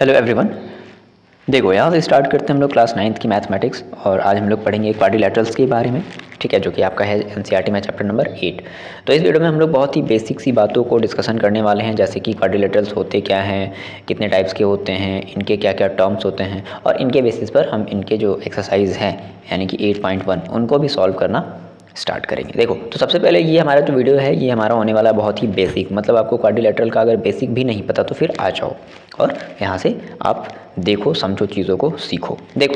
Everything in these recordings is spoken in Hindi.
Hello everyone. देखो यहाँ से स्टार्ट करते हैं हम लोग क्लास 9th की मैथमेटिक्स और आज हम लोग पढ़ेंगे क्वाड्रिलेटरल्स के बारे में। ठीक है, जो कि आपका है एनसीईआरटी में चैप्टर नंबर 8। तो इस वीडियो में हम लोग बहुत ही बेसिक सी बातों को डिस्कशन करने वाले हैं, जैसे कि क्वाड्रिलेटरल्स होते क्या हैं, कितने टाइप्स के होते हैं, इनके क्या क्या टर्म्स होते हैं और इनके बेसिस पर हम इनके जो एक्सरसाइज हैं यानी कि 8.1 उनको भी सॉल्व करना स्टार्ट करेंगे। देखो तो सबसे पहले ये हमारा जो वीडियो है ये हमारा होने वाला बहुत ही बेसिक, मतलब आपको क्वाड्रिलेटरल का अगर बेसिक भी नहीं पता तो फिर आ जाओ और यहाँ से आप देखो, समझो, चीज़ों को सीखो। देखो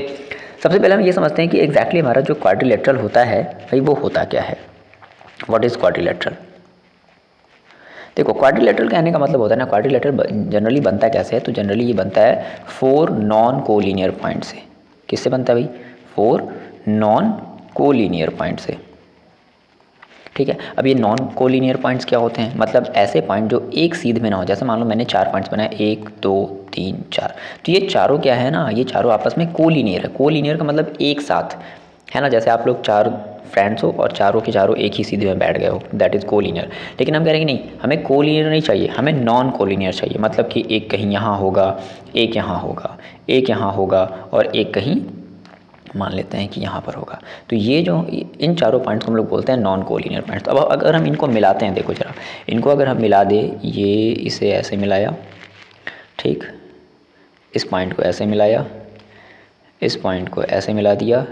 सबसे पहले हम ये समझते हैं कि एग्जैक्टली हमारा जो क्वाड्रिलेटरल होता है भाई वो होता क्या है। What is quadrilateral? देखो क्वाड्रिलेटरल कहने का मतलब होता है ना, क्वाड्रिलेटरल जनरली बनता कैसे है, तो जनरली ये बनता है 4 नॉन कोलिनियर पॉइंट से। किससे बनता है भाई? 4 नॉन कोलिनियर पॉइंट से। ठीक है, अब ये नॉन कोलिनियर पॉइंट्स क्या होते हैं? मतलब ऐसे पॉइंट जो एक सीध में ना हो। जैसे मान लो मैंने 4 पॉइंट्स बनाए, 1 2 3 4, तो ये चारों क्या है ना, ये चारों आपस में कोलिनियर है। कोलिनियर का मतलब एक साथ है ना, जैसे आप लोग 4 फ्रेंड्स हो और चारों के चारों एक ही सीधे में बैठ गए हो, दैट इज़ कोलिनियर। लेकिन हम कह रहे हैं कि नहीं, हमें कोलिनियर नहीं चाहिए, हमें नॉन कोलिनियर चाहिए। मतलब कि एक कहीं यहाँ होगा, एक यहाँ होगा, एक यहाँ होगा और एक कहीं मान लेते हैं कि यहाँ पर होगा। तो ये जो इन चारों पॉइंट्स को हम लोग बोलते हैं नॉन कोलिनियर पॉइंट्स। तो अब अगर हम इनको मिलाते हैं, देखो जरा, इनको अगर हम मिला दें, ये इसे ऐसे मिलाया, ठीक, इस पॉइंट को ऐसे मिलाया, इस पॉइंट को ऐसे मिला दिया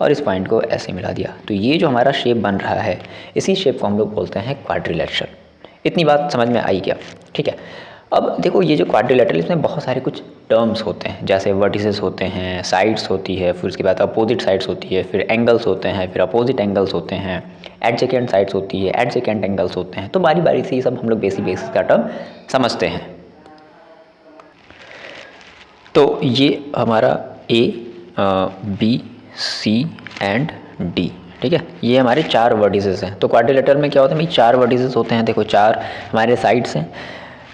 और इस पॉइंट को ऐसे मिला दिया, तो ये जो हमारा शेप बन रहा है इसी शेप को हम लोग बोलते हैं क्वाड्रिलेटरल। इतनी बात समझ में आई क्या? ठीक है, अब देखो ये जो क्वाड्रिलेटरल इसमें बहुत सारे कुछ टर्म्स होते हैं, जैसे वर्टिसेस होते हैं, साइड्स होती है, फिर उसके बाद अपोजिट साइड्स होती है, फिर एंगल्स होते हैं, फिर अपोजिट एंगल्स होते हैं, एडजेकेंट साइड्स होती है, एडजेकेंट एंगल्स होते हैं। तो बारी बारी से ये सब हम लोग बेसिक का टर्म समझते हैं। तो ये हमारा A B C and D, ठीक है, ये हमारे 4 वर्टिसेस हैं। तो क्वाड्रिलेटरल में क्या होता है भाई, 4 वर्टिसेस होते हैं। देखो 4 हमारे साइड्स हैं।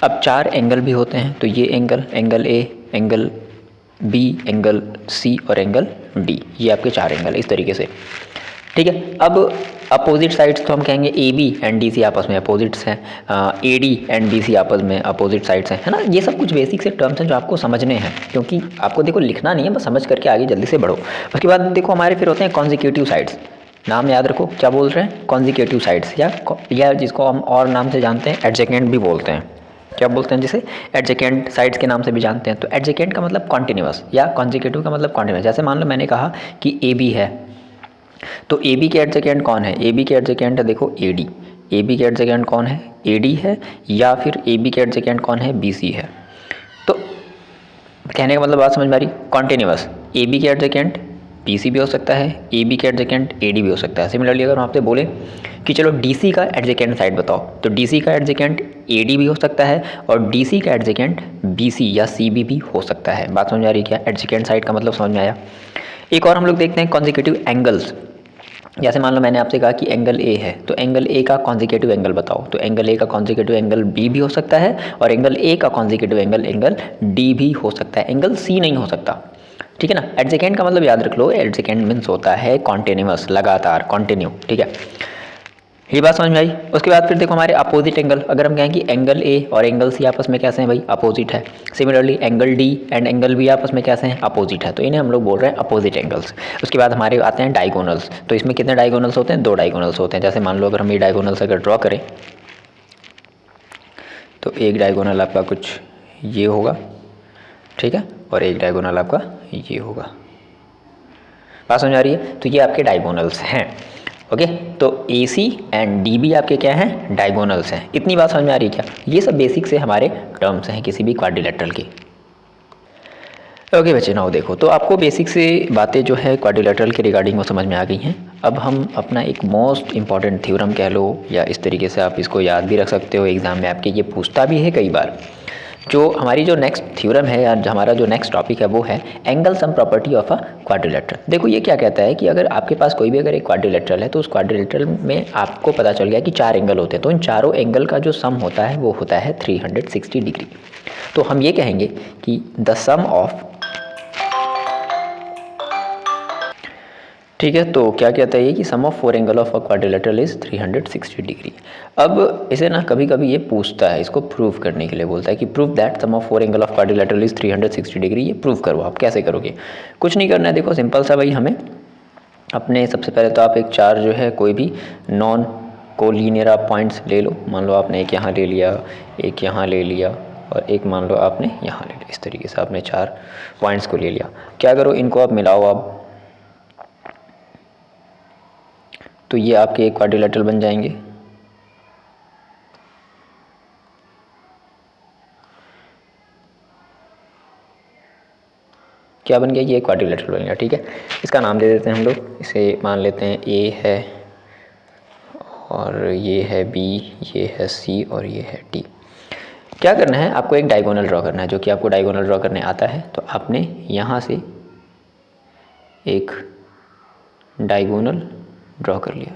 अब 4 एंगल भी होते हैं, तो ये angle A, angle B, angle C और एंगल डी, ये आपके 4 एंगल इस तरीके से। ठीक है, अब अपोजिट साइड्स तो हम कहेंगे A B and D C आपस में अपोजिट्स हैं, A D and D C आपस में अपोजिट साइड्स हैं, है ना। ये सब कुछ बेसिक से टर्म्स हैं जो आपको समझने हैं, क्योंकि आपको देखो लिखना नहीं है, बस समझ करके आगे जल्दी से बढ़ो। उसके बाद देखो हमारे फिर होते हैं कॉन्जिक्यूटिव साइड्स। नाम याद रखो, क्या बोल रहे हैं? कॉन्जिक्यूटिव साइड्स, या जिसको हम और नाम से जानते हैं एडजेकेंट भी बोलते हैं। क्या बोलते हैं? जिसे एडजेकेंट साइड्स के नाम से भी जानते हैं। तो एडजेकेंट का मतलब कॉन्टिन्यूअस या कॉन्जिक्यूटिव का मतलब कॉन्टिन्यूअस। जैसे मान लो मैंने कहा कि ए बी है, तो ए बी के एडजेकेंट कौन है? ए बी के एडजेकेंट है देखो ए डी। ए बी के एडजेकेंट कौन है? ए डी है। या फिर ए बी के एडजेकेंट कौन है? बी सी है। तो कहने का मतलब बात समझ में आ रही? कॉन्टिन्यूअस ए बी के एडजेकेंट बी सी भी हो सकता है, ए बी के एडजेकेंट ए डी भी हो सकता है। सिमिलरली अगर हम आपसे बोले कि चलो डी सी का एडजेकेंट साइड बताओ, तो डी सी का एडजेकेंट ए डी भी हो सकता है और डी सी का एडजेकेंट बी सी या सी बी भी हो सकता है। बात समझ में आ रही क्या? एडजेकेंट साइड का मतलब समझ में आया। एक और हम लोग देखते हैं कॉन्जिक्यूटिव एंगल्स। जैसे मान लो मैंने आपसे कहा कि एंगल ए है, तो एंगल ए का कॉन्जिक्यूटिव एंगल बताओ, तो एंगल ए का कॉन्जिक्यूटिव एंगल बी भी हो सकता है और एंगल ए का कॉन्जिक्यूटिव एंगल डी भी हो सकता है, एंगल सी नहीं हो सकता। ठीक है ना। एडजेकेंट का मतलब याद रख लो, एडजेकेंट मीन्स होता है कॉन्टिन्यूअस, लगातार, कॉन्टिन्यू। ठीक है, ये बात समझ में आई। उसके बाद फिर देखो हमारे अपोजिट एंगल, अगर हम कहें कि एंगल ए और एंगल सी आपस में कैसे हैं भाई? अपोजिट है। Similarly angle D and angle B आपस में कैसे हैं? अपोजिट है। तो इन्हें हम लोग बोल रहे हैं अपोजिट एंगल्स। उसके बाद हमारे आते हैं डायगोनल्स। तो इसमें कितने डायगोनल्स होते हैं? 2 डायगोनल्स होते हैं। जैसे मान लो अगर हम ये डायगोनल्स अगर ड्रॉ करें, तो एक डायगोनल आपका कुछ ये होगा, ठीक है, और एक डायगोनल आपका ये होगा। बात समझ आ रही है? तो ये आपके डायगोनल्स हैं। ओके, तो ए सी एंड डी बी आपके क्या हैं? डायगोनल्स हैं। इतनी बात समझ में आ रही है क्या? ये सब बेसिक से हमारे टर्म्स हैं किसी भी क्वाड्रिलेटरल की। ओके बच्चे, नाउ देखो, तो आपको बेसिक से बातें जो है क्वाड्रिलेटरल के रिगार्डिंग वो समझ में आ गई हैं। अब हम अपना एक मोस्ट इंपॉर्टेंट थ्योरम कह लो, या इस तरीके से आप इसको याद भी रख सकते हो, एग्जाम में आपके ये पूछता भी है कई बार। जो हमारी जो नेक्स्ट थ्योरम है या हमारा जो नेक्स्ट टॉपिक है वो है angle sum property of a quadrilateral. देखो ये क्या कहता है कि अगर आपके पास कोई भी अगर एक क्वाड्रिलेटरल है, तो उस क्वाड्रिलेटरल में आपको पता चल गया कि 4 एंगल होते हैं, तो इन चारों एंगल का जो सम होता है वो होता है 360 डिग्री। तो हम ये कहेंगे कि द सम ऑफ ठीक है, तो क्या कहता है ये कि sum of 4 angle of a quadrilateral is 360 degree. अब इसे ना कभी कभी ये पूछता है, इसको प्रूव करने के लिए बोलता है कि prove that sum of 4 angle of quadrilateral is 360 degree. ये प्रूव करो। आप कैसे करोगे? कुछ नहीं करना है, देखो सिंपल सा भाई, हमें अपने सबसे पहले तो आप एक चार जो है कोई भी नॉन कोलिनियर आप पॉइंट्स ले लो। मान लो आपने एक यहाँ ले लिया, एक यहाँ ले लिया और एक मान लो आपने यहाँ ले लिया। इस तरीके से आपने 4 पॉइंट्स को ले लिया। क्या करो, इनको आप मिलाओ आप, तो ये आपके एक क्वाड्रिलेटरल बन जाएंगे। क्या बन गया? ये क्वाड्रिलेटरल बन गया। ठीक है, इसका नाम दे देते हैं हम लोग। इसे मान लेते हैं ए है और ये है बी, ये है सी और ये है डी। क्या करना है, आपको एक डायगोनल ड्रॉ करना है, जो कि आपको डायगोनल ड्रॉ करने आता है। तो आपने यहाँ से एक डायगोनल ड्रॉ कर लिया।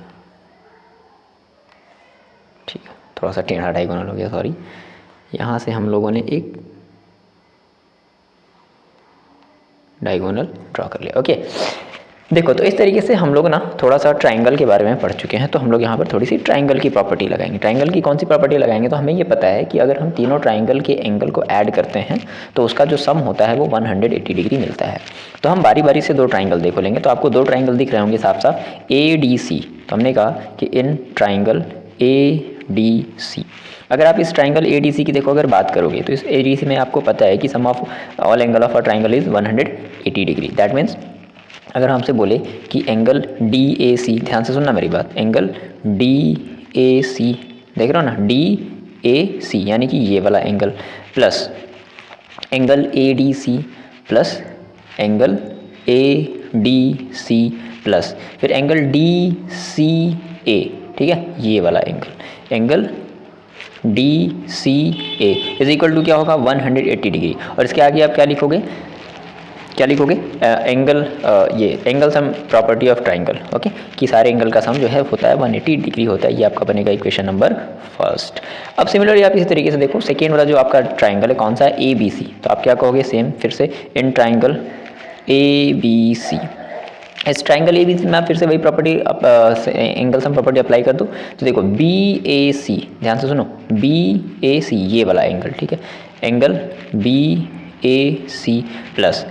ठीक है, थोड़ा सा टेढ़ा डायगोनल हो गया, सॉरी। यहाँ से हम लोगों ने एक डायगोनल ड्रॉ कर लिया। ओके, देखो तो इस तरीके से हम लोग ना थोड़ा सा ट्रायंगल के बारे में पढ़ चुके हैं। तो हम लोग यहाँ पर थोड़ी सी ट्रायंगल की प्रॉपर्टी लगाएंगे। ट्रायंगल की कौन सी प्रॉपर्टी लगाएंगे? तो हमें ये पता है कि अगर हम तीनों ट्रायंगल के एंगल को ऐड करते हैं तो उसका जो सम होता है वो 180 डिग्री मिलता है। तो हम बारी बारी से 2 ट्रायंगल देखो लेंगे। तो आपको 2 ट्रायंगल दिख रहे होंगे साफ साफ, ADC। तो हमने कहा कि इन ट्रायंगल ADC, अगर आप इस ट्रायंगल ADC की देखो अगर बात करोगे तो इस ADC में आपको पता है कि sum of all angle of a triangle is 180 degree. That means अगर हमसे बोले कि एंगल DAC, ध्यान से सुनना मेरी बात, एंगल DAC देख रहे हो ना, DAC यानी कि ये वाला angle plus angle ADC plus angle ADC plus फिर एंगल DCA। ठीक है, ये वाला angle DCA is equal to क्या होगा? 180 डिग्री। और इसके आगे आप क्या लिखोगे? एंगल ये angle sum property of triangle. Okay, कि सारे एंगल का सम जो है होता है 180 डिग्री होता है। ये आपका बनेगा इक्वेशन नंबर फर्स्ट। अब सिमिलरली आप इसी तरीके से देखो, सेकेंड वाला जो आपका ट्रायंगल है कौन सा है? ABC। तो आप क्या कहोगे? सेम फिर से इन ट्रायंगल ABC, इस ट्रायंगल ABC में आप फिर से वही property angle sum property apply कर दो। तो देखो BAC, ध्यान से सुनो, BAC ये वाला एंगल, ठीक है, एंगल BAC प्लस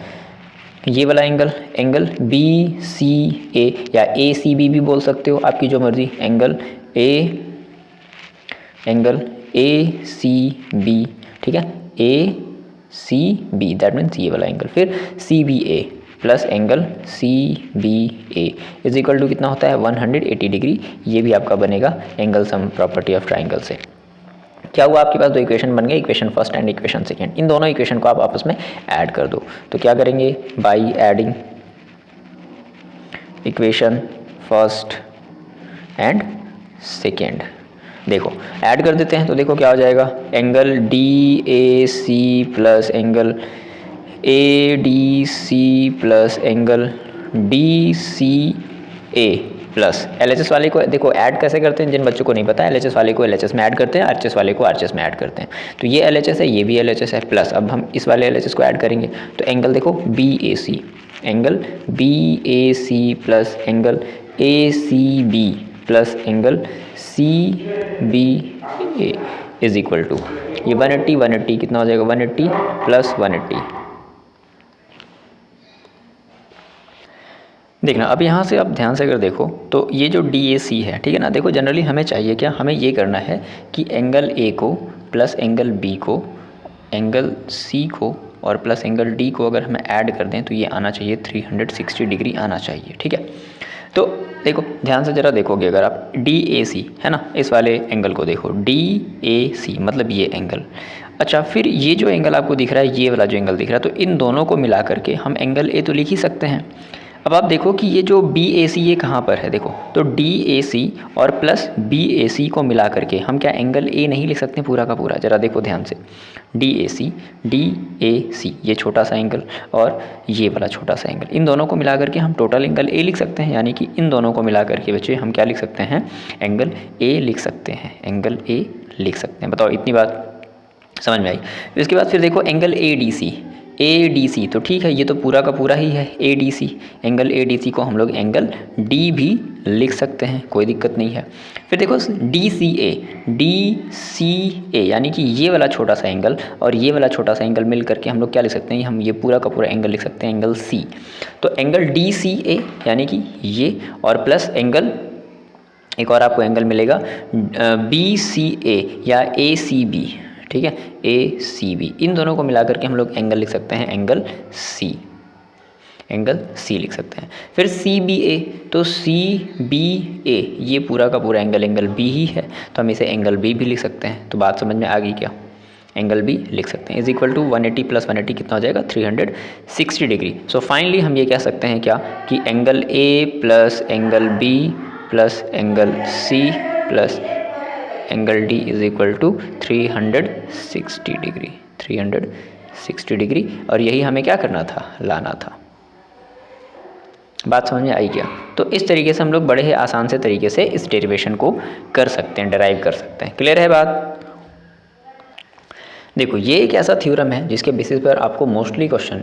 ये वाला एंगल BCA या ACB भी बोल सकते हो, आपकी जो मर्जी, एंगल ACB। ठीक है, ACB दैट मीन्स ये वाला एंगल। फिर CBA plus angle CBA is equal to कितना होता है? 180 डिग्री। ये भी आपका बनेगा angle sum property of triangle से। क्या हुआ? आपके पास 2 इक्वेशन बन गए, equation first and equation second. इन दोनों इक्वेशन को आप आपस में ऐड कर दो। तो क्या करेंगे? By adding equation first and second, देखो ऐड कर देते हैं तो देखो क्या हो जाएगा? Angle DAC plus angle ADC plus angle DCA plus LHS वाले को देखो ऐड कैसे करते हैं, जिन बच्चों को नहीं पता, LHS वाले को LHS में ऐड करते हैं, RHS वाले को RHS में ऐड करते हैं। तो ये LHS है, ये भी LHS है, प्लस अब हम इस वाले LHS को ऐड करेंगे तो एंगल देखो BAC, angle BAC plus angle ACB plus angle CBA is equal to ये 180 कितना हो जाएगा? 180 प्लस 180। देखना अब यहाँ से आप ध्यान से अगर देखो तो ये जो DAC है, ठीक है ना, देखो जनरली हमें चाहिए क्या? हमें ये करना है कि एंगल A को प्लस एंगल B को, एंगल C को और प्लस एंगल D को अगर हम ऐड कर दें तो ये आना चाहिए 360 डिग्री आना चाहिए। ठीक है, तो देखो ध्यान से ज़रा देखोगे, अगर आप DAC है ना, इस वाले एंगल को देखो, DAC मतलब ये एंगल। अच्छा, फिर ये जो एंगल आपको दिख रहा है, ये वाला जो एंगल दिख रहा है, तो इन दोनों को मिला करके हम एंगल A तो लिख ही सकते हैं। अब आप देखो कि ये जो BAC ये कहाँ पर है, देखो तो DAC और प्लस BAC को मिला करके हम क्या एंगल A नहीं लिख सकते पूरा का पूरा? ज़रा देखो ध्यान से, DAC ये छोटा सा एंगल और ये वाला छोटा सा एंगल, इन दोनों को मिला करके हम टोटल एंगल A लिख सकते हैं। यानी कि इन दोनों को मिला करके बच्चे हम क्या लिख सकते हैं? एंगल A लिख सकते हैं, एंगल A लिख सकते हैं। बताओ इतनी बात समझ में आई? इसके बाद फिर देखो एंगल ADC, ADC, तो ठीक है, ये तो पूरा का पूरा ही है ADC, एंगल ADC को हम लोग एंगल D भी लिख सकते हैं, कोई दिक्कत नहीं है। फिर देखो DCA यानी कि ये वाला छोटा सा एंगल और ये वाला छोटा सा एंगल मिल करके हम लोग क्या लिख सकते हैं, हम ये पूरा का पूरा एंगल लिख सकते हैं एंगल C। तो एंगल DCA यानी कि ये, और प्लस एंगल एक और आपको एंगल मिलेगा BCA या ACB, ठीक है, ACB, इन दोनों को मिलाकर के हम लोग एंगल लिख सकते हैं एंगल C, एंगल C लिख सकते हैं। फिर CBA, तो CBA ये पूरा का पूरा एंगल B ही है, तो हम इसे एंगल B भी लिख सकते हैं। तो बात समझ में आ गई क्या, एंगल B लिख सकते हैं इज इक्वल टू 180 + 180 कितना हो जाएगा 360 डिग्री। सो फाइनली हम ये कह सकते हैं क्या कि angle A plus angle B plus angle C plus angle D is equal to 360 degree, 360 degree. और यही हमें क्या करना था, लाना था। बात समझ में आई क्या? तो इस तरीके से हम लोग बड़े ही आसान से तरीके से इस डेरिवेशन को कर सकते हैं, डिराइव कर सकते हैं। क्लियर है बात? देखो ये एक ऐसा थ्योरम है जिसके बेसिस पर आपको मोस्टली क्वेश्चन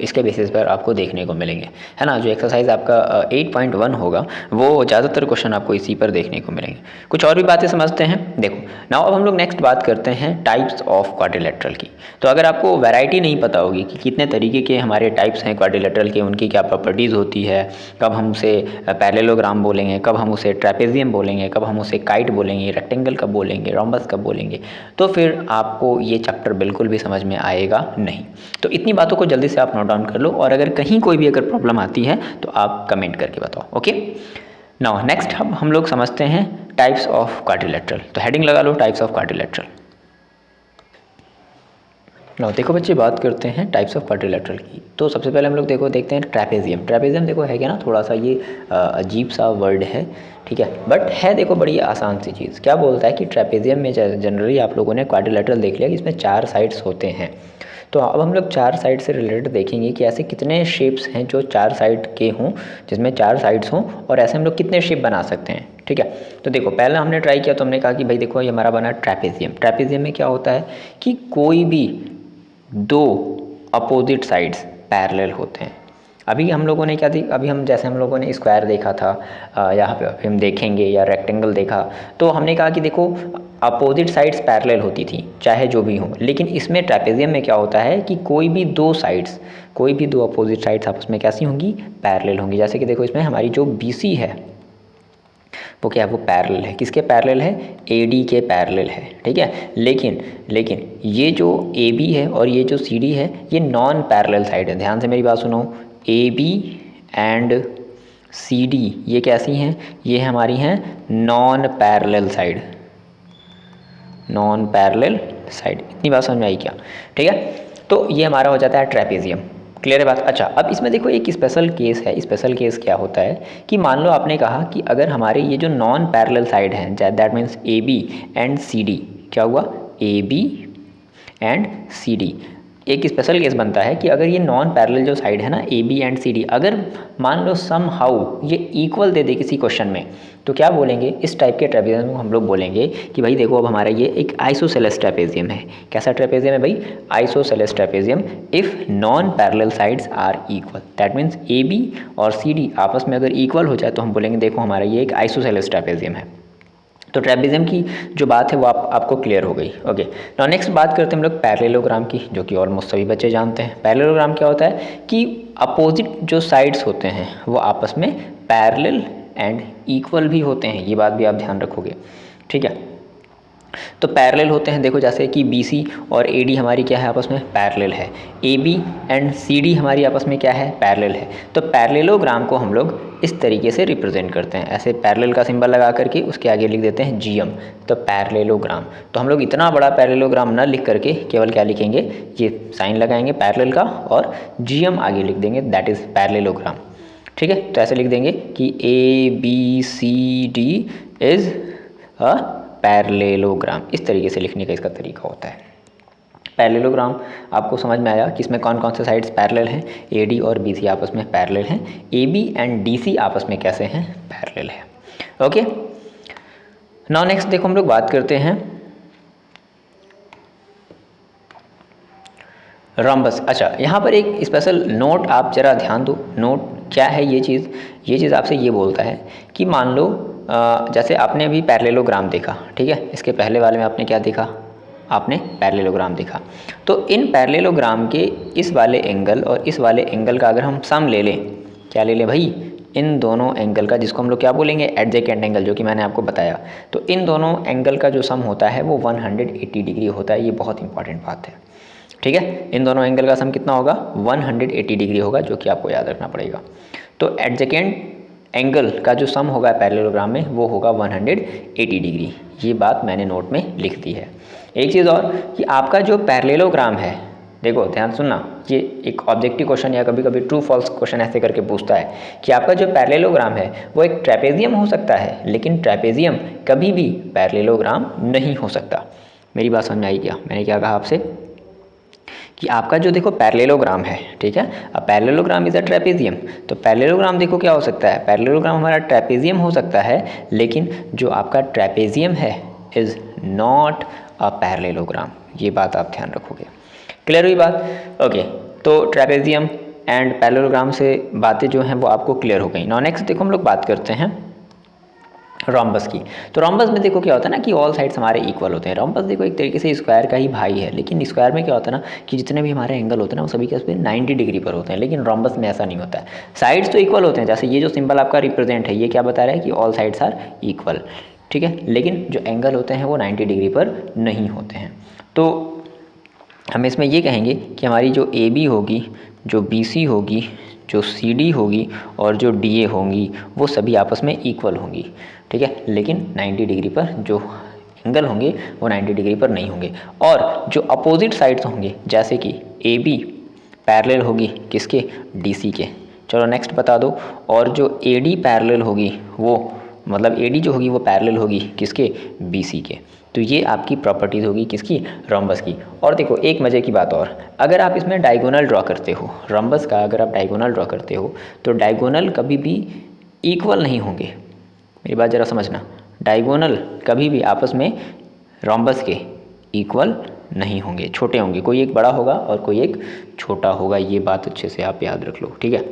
इसके बेसिस पर आपको देखने को मिलेंगे, है ना। जो एक्सरसाइज आपका 8.1 होगा वो ज़्यादातर क्वेश्चन आपको इसी पर देखने को मिलेंगे। कुछ और भी बातें समझते हैं। देखो नाउ अब हम लोग नेक्स्ट बात करते हैं टाइप्स ऑफ क्वाड्रिलेटरल की। तो अगर आपको वैरायटी नहीं पता होगी कि कितने तरीके के हमारे टाइप्स हैं क्वाड्रिलेटरल के, उनकी क्या प्रॉपर्टीज़ होती है, कब हम उसे पैरेललोग्राम बोलेंगे, कब हम उसे ट्रेपेजियम बोलेंगे, कब हम उसे काइट बोलेंगे, रेक्टेंगल कब बोलेंगे, रोम्बस कब बोलेंगे, तो फिर आपको ये चैप्टर बिल्कुल भी समझ में आएगा नहीं। तो इतनी बातों को जल्दी से आप नोट डाउन कर लो, और अगर कहीं कोई भी अगर प्रॉब्लम आती है तो आप कमेंट करके बताओ। ओके, नाउ नेक्स्ट हम लोग समझते हैं टाइप्स ऑफ क्वाड्रिलेटरल। तो हेडिंग लगा लो, टाइप्स ऑफ क्वाड्रिलेटरल। नाउ देखो बच्चे, बात करते हैं टाइप्स ऑफ क्वाड्रिलेटरल की। तो सबसे पहले हम लोग देखते हैं ट्रेपेजियम। ट्रेपेजियम देखो है क्या ना, थोड़ा सा ये अजीब सा वर्ड है, ठीक है, बट है देखो बड़ी आसान सी चीज़। क्या बोलता है कि ट्रेपेजियम में जनरली आप लोगों ने क्वाड्रिलेटरल देख लिया कि इसमें 4 साइड्स होते हैं। तो अब हम लोग 4 साइड से रिलेटेड देखेंगे कि ऐसे कितने शेप्स हैं जो 4 साइड के हों, जिसमें 4 साइड्स हों, और ऐसे हम लोग कितने शेप बना सकते हैं, ठीक है। तो देखो पहले हमने ट्राई किया तो हमने कहा कि भाई देखो ये हमारा बना ट्रेपेजियम। ट्रेपेजियम में क्या होता है कि कोई भी 2 अपोजिट साइड्स पैरेलल होते हैं। अभी हम लोगों ने क्या थी, अभी हम जैसे हम लोगों ने स्क्वायर देखा था, यहाँ पे अभी हम देखेंगे, या रेक्टेंगल देखा, तो हमने कहा कि देखो अपोजिट साइड्स पैरेलल होती थी चाहे जो भी हो। लेकिन इसमें ट्रेपेजियम में क्या होता है कि कोई भी 2 साइड्स, कोई भी 2 अपोजिट साइड्स आपस में कैसी होंगी, पैरेलल होंगी। जैसे कि देखो इसमें हमारी जो BC है वो क्या है, वो पैरेलल है, किसके पैरेलल है, AD के पैरेलल है, ठीक है। लेकिन ये जो AB है और ये जो CD है ये नॉन पैरेलल साइड है। ध्यान से मेरी बात सुनो, AB एंड CD ये कैसी हैं, ये हमारी हैं non parallel side, non parallel side. इतनी बात समझ में आई क्या, ठीक है। तो ये हमारा हो जाता है ट्रेपेजियम। क्लियर है बात? अच्छा, अब इसमें देखो एक स्पेशल केस है। स्पेशल केस क्या होता है कि मान लो आपने कहा कि अगर हमारे ये जो नॉन पैरेलल साइड हैं, that means AB and CD, क्या हुआ, AB एंड CD, एक स्पेशल केस बनता है कि अगर ये नॉन पैरेलल जो साइड है ना AB एंड CD, अगर मान लो सम हाउ ये इक्वल दे दे किसी क्वेश्चन में, तो क्या बोलेंगे, इस टाइप के ट्रेपेजियम को हम लोग बोलेंगे कि भाई देखो अब हमारा ये एक आइसोसेलेस ट्रेपेजियम है। कैसा ट्रेपेजियम है भाई, isosceles trapezium. If non parallel sides are equal, that means AB और CD आपस में अगर इक्वल हो जाए तो हम बोलेंगे देखो हमारा ये एक आइसोसेलेस ट्रेपेजियम है। तो ट्रेपेजियम की जो बात है वो आपको क्लियर हो गई। ओके, नाउ नेक्स्ट बात करते हैं हम लोग पैरेललोग्राम की, जो कि ऑलमोस्ट सभी बच्चे जानते हैं। पैरेललोग्राम क्या होता है कि अपोजिट जो साइड्स होते हैं वो आपस में पैरेलल एंड इक्वल भी होते हैं, ये बात भी आप ध्यान रखोगे, ठीक है। तो पैरेलल होते हैं, देखो जैसे कि BC और AD हमारी क्या है, आपस में पैरेलल है। AB एंड CD हमारी आपस में क्या है, पैरेलल है। तो पैरेललोग्राम को हम लोग इस तरीके से रिप्रेजेंट करते हैं, ऐसे पैरेलल का सिंबल लगा करके उसके आगे लिख देते हैं GM, तो पैरेललोग्राम। तो हम लोग इतना बड़ा पैरेललोग्राम ना लिख करके केवल क्या लिखेंगे, ये साइन लगाएंगे पैरेलल का और GM आगे लिख देंगे, दैट इज़ पैरेललोग्राम, ठीक है। तो ऐसे लिख देंगे कि ABCD इज़ अ पैरेललोग्राम। इस तरीके से लिखने का इसका तरीका होता है। पैरेललोग्राम आपको समझ में आया कि इसमें कौन कौन से साइड्स पैरेलल हैं, AD और BC आपस में पैरेलल हैं, AB एंड DC आपस में कैसे हैं, पैरेलल है। ओके, नाउ नेक्स्ट देखो हम लोग बात करते हैं रोम्बस। अच्छा, यहाँ पर एक स्पेशल नोट आप ज़रा ध्यान दो। नोट क्या है ये चीज़ आपसे ये बोलता है कि मान लो जैसे आपने अभी पैरेललोग्राम देखा, ठीक है, इसके पहले वाले में आपने क्या देखा, आपने पैरेललोग्राम देखा। तो इन पैरेललोग्राम के इस वाले एंगल और इस वाले एंगल का अगर हम सम ले लें, क्या ले लें भाई, इन दोनों एंगल का, जिसको हम लोग क्या बोलेंगे, एडजेकेंट एंगल, जो कि मैंने आपको बताया। तो इन दोनों एंगल का जो सम होता है वो 180 डिग्री होता है। ये बहुत इंपॉर्टेंट बात है, ठीक है। इन दोनों एंगल का सम कितना होगा, 180 डिग्री होगा, जो कि आपको याद रखना पड़ेगा। तो एडजेकेंट एंगल का जो सम होगा पैरेललोग्राम में वो होगा 180 डिग्री। ये बात मैंने नोट में लिख दी है। एक चीज़ और कि आपका जो पैरेललोग्राम है, देखो ध्यान सुनना, ये एक ऑब्जेक्टिव क्वेश्चन या कभी कभी ट्रू फॉल्स क्वेश्चन ऐसे करके पूछता है कि आपका जो पैरेललोग्राम है वो एक ट्रेपेजियम हो सकता है, लेकिन ट्रेपेजियम कभी भी पैरेललोग्राम नहीं हो सकता। मेरी बात समझ में आई क्या? मैंने क्या कहा आपसे कि आपका जो देखो पैरेललोग्राम है, ठीक है, अब पैरेललोग्राम इज़ अ ट्रेपेजियम। तो पैरेललोग्राम देखो क्या हो सकता है, पैरेललोग्राम हमारा ट्रेपेजियम हो सकता है, लेकिन जो आपका ट्रेपेजियम है इज़ नॉट अ पैरेललोग्राम। ये बात आप ध्यान रखोगे। क्लियर हुई बात? ओके, तो ट्रेपेजियम एंड पैरेललोग्राम से बातें जो हैं वो आपको क्लियर हो गई। नाउ नेक्स्ट देखो हम लोग बात करते हैं रोम्बस की। तो रोम्बस में देखो क्या होता है ना कि ऑल साइड्स हमारे इक्वल होते हैं। रोम्बस देखो एक तरीके से स्क्वायर का ही भाई है, लेकिन स्क्वायर में क्या होता है ना कि जितने भी हमारे एंगल होते हैं ना वो सभी के 90 डिग्री पर होते हैं, लेकिन रोम्बस में ऐसा नहीं होता है। साइड्स तो इक्वल होते हैं, जैसे ये जो सिंबल आपका रिप्रेजेंट है ये क्या बता रहा है कि ऑल साइड्स आर इक्वल, ठीक है, लेकिन जो एंगल होते हैं वो 90 डिग्री पर नहीं होते हैं। तो हम इसमें ये कहेंगे कि हमारी जो AB होगी, जो BC होगी, जो CD होगी और जो DA होंगी वो सभी आपस में इक्वल होंगी, ठीक है, लेकिन 90 डिग्री पर जो एंगल होंगे वो 90 डिग्री पर नहीं होंगे। और जो अपोजिट साइड्स होंगे, जैसे कि AB पैरेलल होगी किसके, DC के। चलो नेक्स्ट बता दो। और जो AD पैरेलल होगी वो मतलब AD जो होगी वो पैरेलल होगी किसके, BC के। तो ये आपकी प्रॉपर्टीज़ होगी किसकी, रोम्बस की। और देखो एक मज़े की बात और, अगर आप इसमें डायगोनल ड्रॉ करते हो रोम्बस का, अगर आप डायगोनल ड्रॉ करते हो तो डायगोनल कभी भी इक्वल नहीं होंगे। मेरी बात ज़रा समझना, डायगोनल कभी भी आपस में रोम्बस के इक्वल नहीं होंगे, छोटे होंगे, कोई एक बड़ा होगा और कोई एक छोटा होगा। ये बात अच्छे से आप याद रख लो, ठीक है।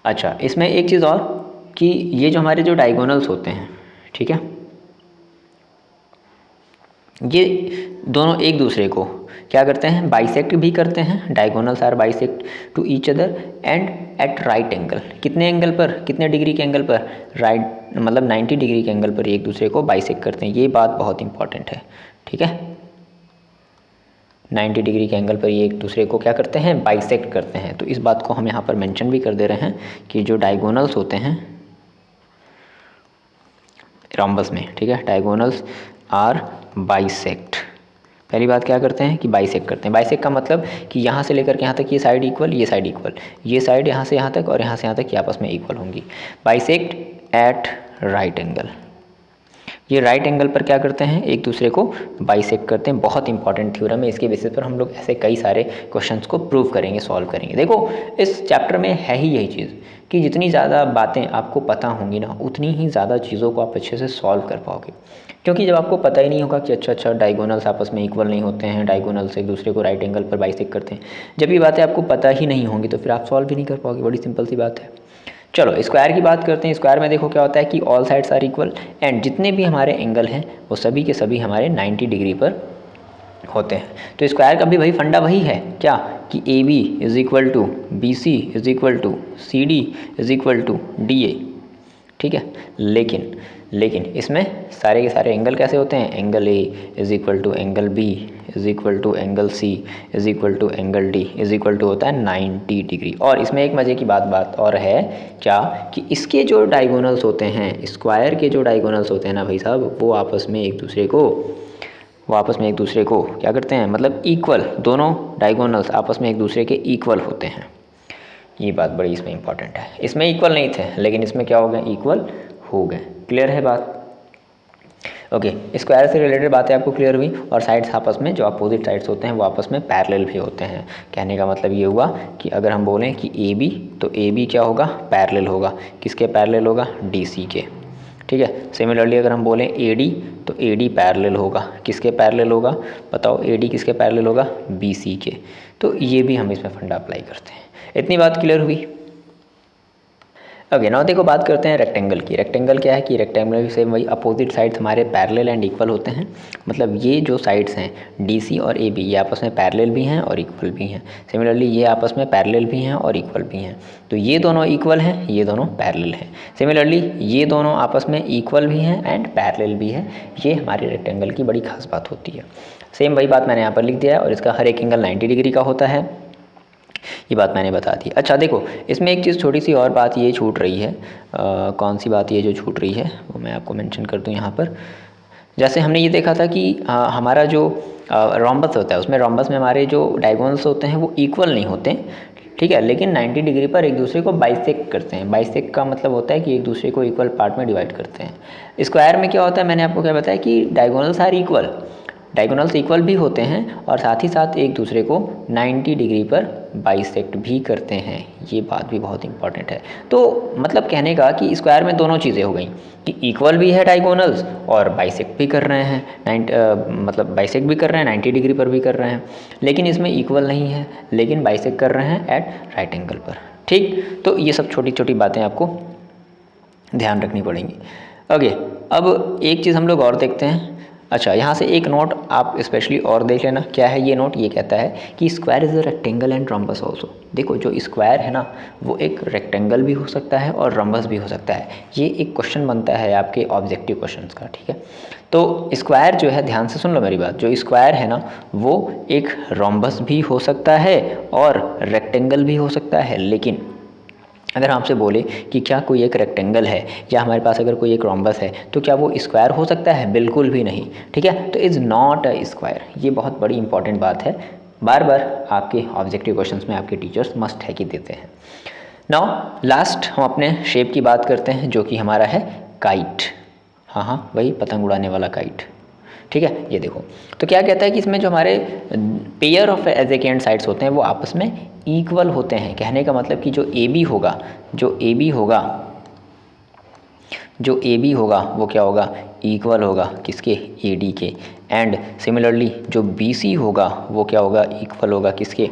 अच्छा, इसमें एक चीज़ और कि ये जो हमारे जो डायगोनल्स होते हैं, ठीक है, ये दोनों एक दूसरे को क्या करते हैं, बाइसेक्ट भी करते हैं। Diagonals are bisect to each other and at right angle. कितने एंगल पर, कितने डिग्री के एंगल पर, राइट मतलब 90 डिग्री के एंगल पर एक दूसरे को बाइसेक्ट करते हैं। ये बात बहुत इंपॉर्टेंट है, ठीक है। 90 डिग्री के एंगल पर ये एक दूसरे को क्या करते हैं, बाइसेक्ट करते हैं। तो इस बात को हम यहाँ पर मेंशन भी कर दे रहे हैं कि जो डायगोनल्स होते हैं रोम्बस में, ठीक है, डायगोनल्स आर बाइसेक्ट। पहली बात क्या करते हैं कि बाइसेक्ट करते हैं। बाइसेक्ट का मतलब कि यहाँ से लेकर के यहाँ तक ये साइड इक्वल, ये साइड इक्वल, ये साइड यहाँ से यहाँ तक और यहाँ से यहाँ तक ये आपस में इक्वल होंगी। बाइसेक्ट एट राइट एंगल, ये राइट एंगल पर क्या करते हैं, एक दूसरे को बाइसेक्ट करते हैं। बहुत इंपॉर्टेंट थ्योरम है, इसके बेसिस पर हम लोग ऐसे कई सारे क्वेश्चंस को प्रूव करेंगे, सॉल्व करेंगे। देखो इस चैप्टर में है ही यही चीज़ कि जितनी ज़्यादा बातें आपको पता होंगी ना उतनी ही ज़्यादा चीज़ों को आप अच्छे से सॉल्व कर पाओगे। क्योंकि जब आपको पता ही नहीं होगा कि अच्छा डायगोनल्स आपस में इक्वल नहीं होते हैं, डायगोनल्स एक दूसरे को राइट एंगल पर बाइसेक्ट करते हैं, जब ये बातें आपको पता ही नहीं होंगी तो फिर आप सॉल्व भी नहीं कर पाओगे। बड़ी सिंपल सी बात है। चलो स्क्वायर की बात करते हैं। स्क्वायर में देखो क्या होता है कि all sides are equal and जितने भी हमारे एंगल हैं वो सभी के सभी हमारे 90 डिग्री पर होते हैं। तो स्क्वायर का भी वही फंडा वही है क्या कि AB is equal to BC is equal to CD is equal to DA, ठीक है। लेकिन इसमें सारे के सारे एंगल कैसे होते हैं, angle A is equal to angle B is equal to angle C is equal to angle D is equal to होता है 90 डिग्री। और इसमें एक मज़े की बात और है क्या कि इसके जो डायगोनल्स होते हैं, स्क्वायर के जो डायगोनल्स होते हैं ना भाई साहब, वो आपस में एक दूसरे को क्या करते हैं, मतलब इक्वल, दोनों डायगोनल्स आपस में एक दूसरे के इक्वल होते हैं। ये बात बड़ी इसमें इंपॉर्टेंट है। इसमें इक्वल नहीं थे लेकिन इसमें क्या हो गए, इक्वल हो गए। क्लियर है बात? ओके, स्क्वायर से रिलेटेड बातें आपको क्लियर हुई। और साइड्स आपस में जो अपोजिट साइड्स होते हैं वो आपस में पैरेलल भी होते हैं। कहने का मतलब ये हुआ कि अगर हम बोलें कि AB तो AB क्या होगा, पैरेलल होगा। किसके पैरेलल होगा, DC के, ठीक है। सिमिलरली अगर हम बोलें AD, तो AD पैरेलल होगा, किसके पैरेलल होगा बताओ, AD किसके पैरेलल होगा, BC के। तो ये भी हम इसमें फंडा अप्लाई करते हैं। इतनी बात क्लियर हुई। ओके, नाउ देखो बात करते हैं रेक्टेंगल की। रेक्टेंगल क्या है कि रेक्टेंगल से वही अपोजिट साइड्स हमारे पैरेलल एंड इक्वल होते हैं। मतलब ये जो साइड्स हैं DC और AB, ये आपस में पैरेलल भी हैं और इक्वल भी हैं। सिमिलरली ये आपस में पैरेलल भी हैं और इक्वल भी हैं। तो ये दोनों इक्वल हैं, ये दोनों पैरेलल हैं। सिमिलरली ये दोनों आपस में इक्वल भी हैं एंड पैरेलल भी हैं। ये हमारे रेक्टेंगल की बड़ी खास बात होती है। सेम वही बात मैंने यहाँ पर लिख दिया है, और इसका हर एक एंगल 90 डिग्री का होता है, ये बात मैंने बता दी। अच्छा देखो, इसमें एक चीज़ छोटी सी और बात ये छूट रही है। कौन सी बात ये जो छूट रही है वो मैं आपको मेंशन कर दूँ यहाँ पर। जैसे हमने ये देखा था कि हमारा जो रोम्बस होता है, उसमें रोम्बस में हमारे जो डायगोनल्स होते हैं वो इक्वल नहीं होते, ठीक है, लेकिन 90 डिग्री पर एक दूसरे को बाइसेक्ट करते हैं। बाइसेक्ट का मतलब होता है कि एक दूसरे को इक्वल पार्ट में डिवाइड करते हैं। स्क्वायर में क्या होता है, मैंने आपको क्या बताया कि diagonals are equal, diagonals equal भी होते हैं और साथ ही साथ एक दूसरे को 90 डिग्री पर बाइसेक्ट भी करते हैं। ये बात भी बहुत इंपॉर्टेंट है। तो मतलब कहने का कि स्क्वायर में दोनों चीज़ें हो गई कि इक्वल भी है डायगोनल्स और बाइसेक्ट भी कर रहे हैं, मतलब बाइसेक्ट भी कर रहे हैं, 90 डिग्री पर भी कर रहे हैं। लेकिन इसमें इक्वल नहीं है, लेकिन बाइसेक्ट कर रहे हैं एट राइट एंगल पर। ठीक, तो ये सब छोटी छोटी बातें आपको ध्यान रखनी पड़ेंगी। ओके, अब एक चीज़ हम लोग और देखते हैं। अच्छा, यहाँ से एक नोट आप स्पेशली और देख लेना। क्या है ये नोट, ये कहता है कि square is a rectangle and rhombus also. देखो जो स्क्वायर है ना, वो एक रेक्टेंगल भी हो सकता है और रॉम्बस भी हो सकता है। ये एक क्वेश्चन बनता है आपके ऑब्जेक्टिव क्वेश्चंस का, ठीक है। तो स्क्वायर जो है, ध्यान से सुन लो मेरी बात, जो स्क्वायर है ना वो एक रॉम्बस भी हो सकता है और रेक्टेंगल भी हो सकता है। लेकिन अगर आपसे बोले कि क्या कोई एक रेक्टेंगल है या हमारे पास अगर कोई एक रोम्बस है तो क्या वो स्क्वायर हो सकता है, बिल्कुल भी नहीं, ठीक है। तो इज़ नॉट अ स्क्वायर, ये बहुत बड़ी इंपॉर्टेंट बात है, बार बार आपके ऑब्जेक्टिव क्वेश्चंस में आपके टीचर्स मस्ट है कि देते हैं। नाउ लास्ट हम अपने शेप की बात करते हैं, जो कि हमारा है काइट। हाँ, वही पतंग उड़ाने वाला काइट, ठीक है। ये देखो, तो क्या कहता है कि इसमें जो हमारे पेयर ऑफ एडजेकेंट साइड्स होते हैं वो आपस में इक्वल होते हैं। कहने का मतलब कि जो AB होगा वो क्या होगा, इक्वल होगा किसके, AD के। एंड सिमिलरली जो BC होगा वो क्या होगा, इक्वल होगा किसके,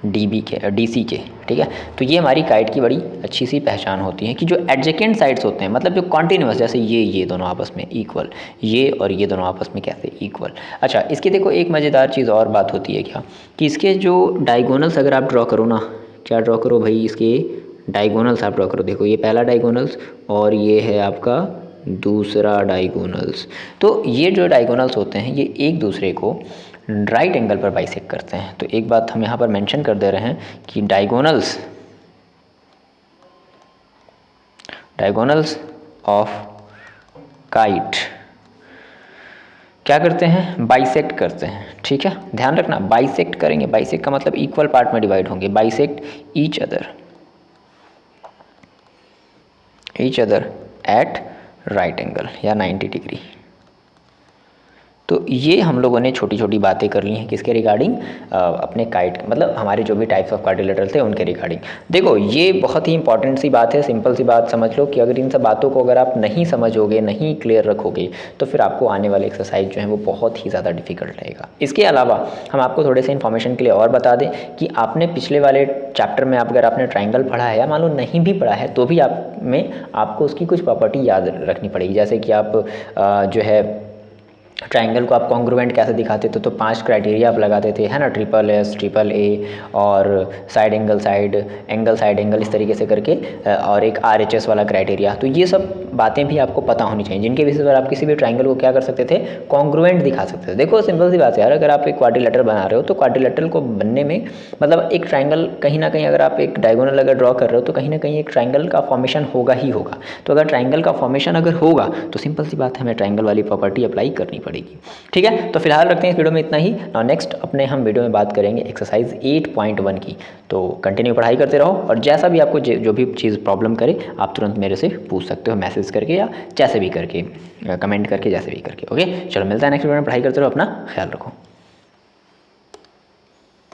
DC के, ठीक है। तो ये हमारी काइट की बड़ी अच्छी सी पहचान होती है कि जो एडजेकेंट साइड्स होते हैं, मतलब जो कॉन्टिन्यूस, जैसे ये दोनों आपस में इक्वल, ये और ये दोनों आपस में कैसे इक्वल। अच्छा, इसकी देखो एक मज़ेदार चीज़ और बात होती है क्या, कि इसके जो डायगोनल्स अगर आप ड्रॉ करो ना, क्या ड्रॉ करो भाई, इसके डायगोनल्स आप ड्रॉ करो। देखो ये पहला डायगोनल्स और ये है आपका दूसरा डायगोनल्स। तो ये जो डायगोनल्स होते हैं ये एक दूसरे को राइट एंगल पर बाइसेक्ट करते हैं। तो एक बात हम यहाँ पर मेंशन कर दे रहे हैं कि डायगोनल्स ऑफ काइट क्या करते हैं, बाइसेक्ट करते हैं, ठीक है। ध्यान रखना, बाइसेक्ट करेंगे, बाइसेक्ट का मतलब इक्वल पार्ट में डिवाइड होंगे, bisect each other at right angle या 90 डिग्री। तो ये हम लोगों ने छोटी छोटी बातें कर ली हैं किसके रिगार्डिंग, अपने काइट, मतलब हमारे जो भी टाइप्स ऑफ क्वाड्रिलेटरल थे उनके रिगार्डिंग। देखो ये बहुत ही इंपॉर्टेंट सी बात है, सिंपल सी बात समझ लो कि अगर इन सब बातों को अगर आप नहीं समझोगे, नहीं क्लियर रखोगे, तो फिर आपको आने वाले एक्सरसाइज जो है वो बहुत ही ज़्यादा डिफिकल्ट रहेगा। इसके अलावा हम आपको थोड़े से इन्फॉर्मेशन के लिए और बता दें कि आपने पिछले वाले चैप्टर में अगर आपने ट्राइंगल पढ़ा है या मान लो नहीं भी पढ़ा है तो भी आपको उसकी कुछ प्रॉपर्टी याद रखनी पड़ेगी। जैसे कि आप जो है ट्राइंगल को आप कॉन्ग्रुएंट कैसे दिखाते थे, तो 5 क्राइटेरिया आप लगाते थे, है ना, SSS, AAA और साइड एंगल, इस तरीके से करके, और एक RHS वाला क्राइटेरिया। तो ये सब बातें भी आपको पता होनी चाहिए, जिनके बेसिस पर आप किसी भी ट्राइंगल को क्या कर सकते थे, कॉन्ग्रुएंट दिखा सकते थे। देखो सिंपल सी बात है यार, अगर आप एक क्वाड्रिलेटरल बना रहे हो तो क्वाड्रिलेटरल को बनने में, मतलब एक ट्राइंगल कहीं ना कहीं, अगर आप एक डायगोनल अगर ड्रॉ कर रहे हो तो कहीं ना कहीं एक ट्राइंगल का फॉर्मेशन होगा ही होगा। तो अगर ट्राइंगल का फॉर्मेशन अगर होगा तो सिंपल सी बात है, हमें ट्राइंगल वाली प्रॉपर्टी अप्लाई करनी पड़ेगी, ठीक है। तो फिलहाल रखते हैं इस वीडियो में इतना ही। नेक्स्ट अपने हम वीडियो में बात करेंगे एक्सरसाइज 8.1 की। तो कंटिन्यू पढ़ाई करते रहो, और जैसा भी आपको जो भी चीज़ प्रॉब्लम करे आप तुरंत मेरे से पूछ सकते हो, मैसेज करके या जैसे भी करके, कमेंट करके, जैसे भी करके। ओके, चलो मिलता है नेक्स्ट वीडियो में। पढ़ाई करते रहो, अपना ख्याल रखो।